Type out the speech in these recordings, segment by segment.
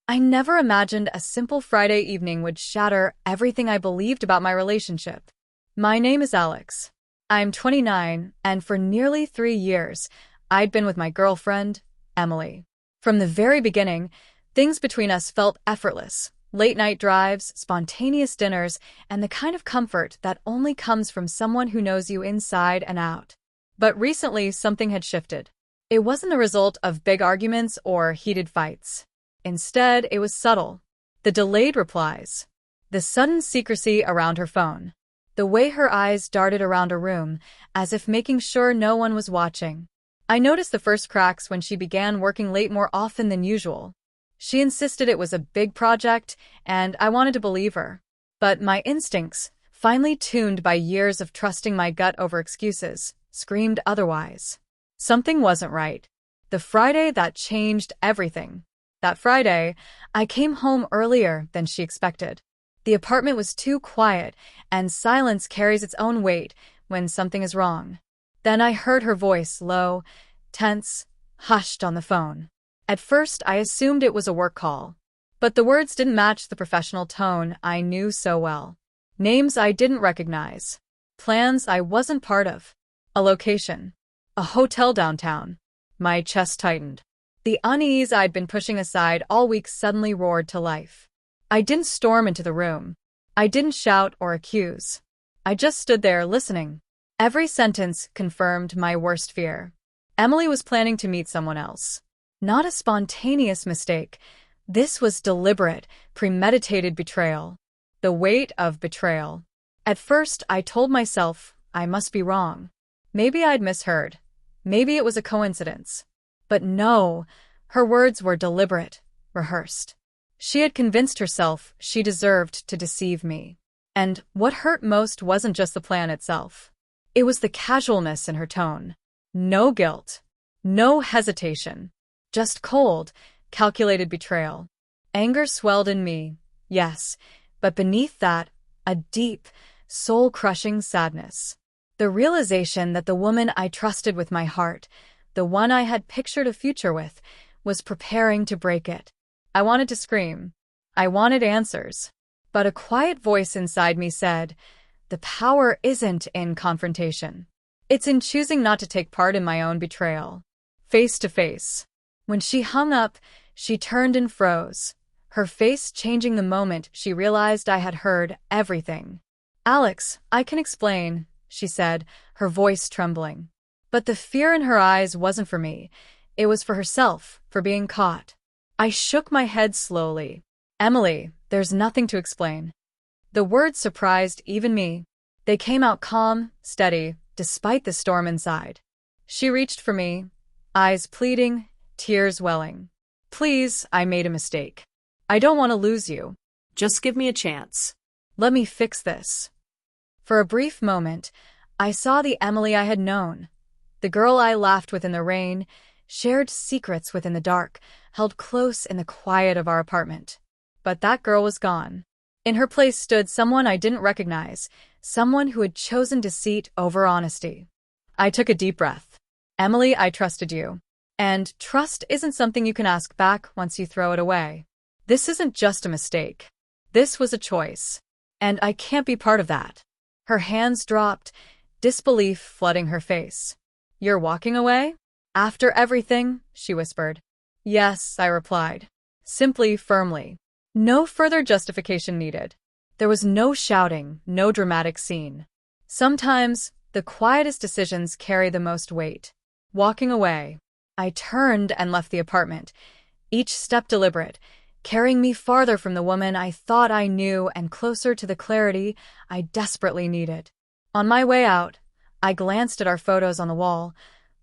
I never imagined a simple Friday evening would shatter everything I believed about my relationship. My name is Alex. I'm 29, and for nearly 3 years, I'd been with my girlfriend, Emily. From the very beginning, things between us felt effortless. Late-night drives, spontaneous dinners, and the kind of comfort that only comes from someone who knows you inside and out. But recently, something had shifted. It wasn't the result of big arguments or heated fights. Instead, it was subtle. The delayed replies, the sudden secrecy around her phone, the way her eyes darted around a room, as if making sure no one was watching. I noticed the first cracks when she began working late more often than usual. She insisted it was a big project, and I wanted to believe her. But my instincts, finely tuned by years of trusting my gut over excuses, screamed otherwise. Something wasn't right. The Friday that changed everything. That Friday, I came home earlier than she expected. The apartment was too quiet, and silence carries its own weight when something is wrong. Then I heard her voice, low, tense, hushed on the phone. At first, I assumed it was a work call. But the words didn't match the professional tone I knew so well. Names I didn't recognize. Plans I wasn't part of. A location. A hotel downtown. My chest tightened. The unease I'd been pushing aside all week suddenly roared to life. I didn't storm into the room. I didn't shout or accuse. I just stood there listening. Every sentence confirmed my worst fear. Emily was planning to meet someone else. Not a spontaneous mistake. This was deliberate, premeditated betrayal. The weight of betrayal. At first, I told myself I must be wrong. Maybe I'd misheard. Maybe it was a coincidence. But no, her words were deliberate, rehearsed. She had convinced herself she deserved to deceive me. And what hurt most wasn't just the plan itself. It was the casualness in her tone. No guilt. No hesitation. Just cold, calculated betrayal. Anger swelled in me, yes, but beneath that, a deep, soul-crushing sadness. The realization that the woman I trusted with my heart, the one I had pictured a future with, was preparing to break it. I wanted to scream. I wanted answers. But a quiet voice inside me said, the power isn't in confrontation. It's in choosing not to take part in my own betrayal. Face to face. When she hung up, she turned and froze, her face changing the moment she realized I had heard everything. Alex, I can explain, she said, her voice trembling. But the fear in her eyes wasn't for me. It was for herself, for being caught. I shook my head slowly. Emily, there's nothing to explain. The words surprised even me. They came out calm, steady, despite the storm inside. She reached for me, eyes pleading, tears welling. Please, I made a mistake. I don't want to lose you. Just give me a chance. Let me fix this. For a brief moment, I saw the Emily I had known. The girl I laughed with in the rain, shared secrets within the dark, held close in the quiet of our apartment. But that girl was gone. In her place stood someone I didn't recognize, someone who had chosen deceit over honesty. I took a deep breath. Emily, I trusted you. And trust isn't something you can ask back once you throw it away. This isn't just a mistake. This was a choice. And I can't be part of that. Her hands dropped, disbelief flooding her face. You're walking away? After everything, she whispered. Yes, I replied. Simply, firmly. No further justification needed. There was no shouting, no dramatic scene. Sometimes, the quietest decisions carry the most weight. Walking away. I turned and left the apartment, each step deliberate, carrying me farther from the woman I thought I knew and closer to the clarity I desperately needed. On my way out, I glanced at our photos on the wall,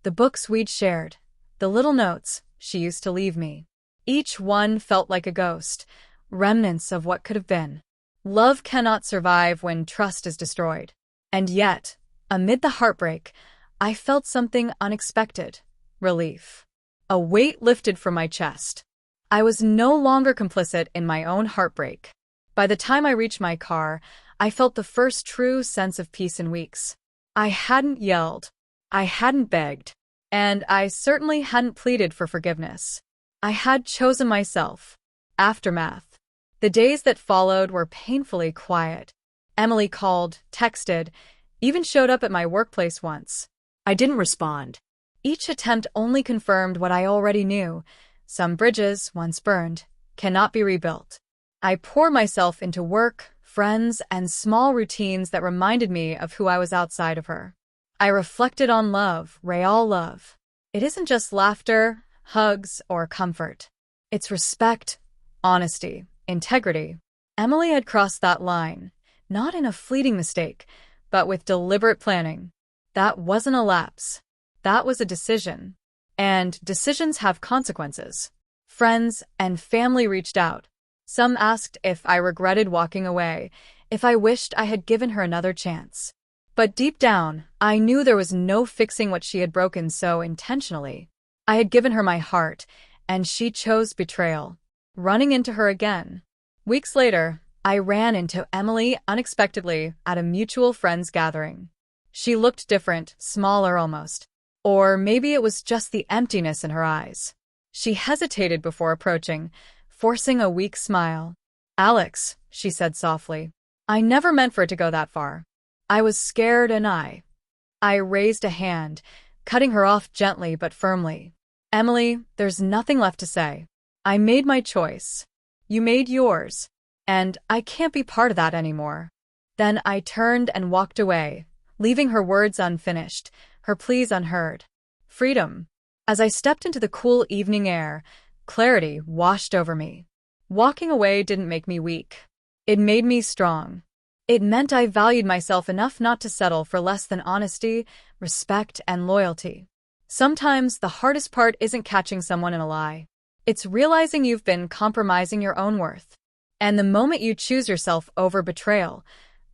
the books we'd shared, the little notes she used to leave me. Each one felt like a ghost, remnants of what could have been. Love cannot survive when trust is destroyed. And yet, amid the heartbreak, I felt something unexpected. Relief. A weight lifted from my chest. I was no longer complicit in my own heartbreak. By the time I reached my car, I felt the first true sense of peace in weeks. I hadn't yelled. I hadn't begged. And I certainly hadn't pleaded for forgiveness. I had chosen myself. Aftermath. The days that followed were painfully quiet. Emily called, texted, even showed up at my workplace once. I didn't respond. Each attempt only confirmed what I already knew. Some bridges, once burned, cannot be rebuilt. I poured myself into work, friends, and small routines that reminded me of who I was outside of her. I reflected on love, real love. It isn't just laughter, hugs, or comfort. It's respect, honesty, integrity. Emily had crossed that line, not in a fleeting mistake, but with deliberate planning. That wasn't a lapse. That was a decision. And decisions have consequences. Friends and family reached out. Some asked if I regretted walking away, if I wished I had given her another chance. But deep down, I knew there was no fixing what she had broken so intentionally. I had given her my heart, and she chose betrayal. Running into her again. Weeks later, I ran into Emily unexpectedly at a mutual friends gathering. She looked different, smaller almost. Or maybe it was just the emptiness in her eyes. She hesitated before approaching, forcing a weak smile. "Alex," she said softly. "I never meant for it to go that far. I was scared and I raised a hand, cutting her off gently but firmly. "Emily, there's nothing left to say. I made my choice. You made yours. And I can't be part of that anymore." Then I turned and walked away, leaving her words unfinished, her pleas unheard. Freedom. As I stepped into the cool evening air, clarity washed over me. Walking away didn't make me weak. It made me strong. It meant I valued myself enough not to settle for less than honesty, respect, and loyalty. Sometimes the hardest part isn't catching someone in a lie. It's realizing you've been compromising your own worth. And the moment you choose yourself over betrayal,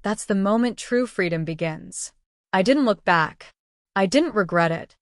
that's the moment true freedom begins. I didn't look back. I didn't regret it.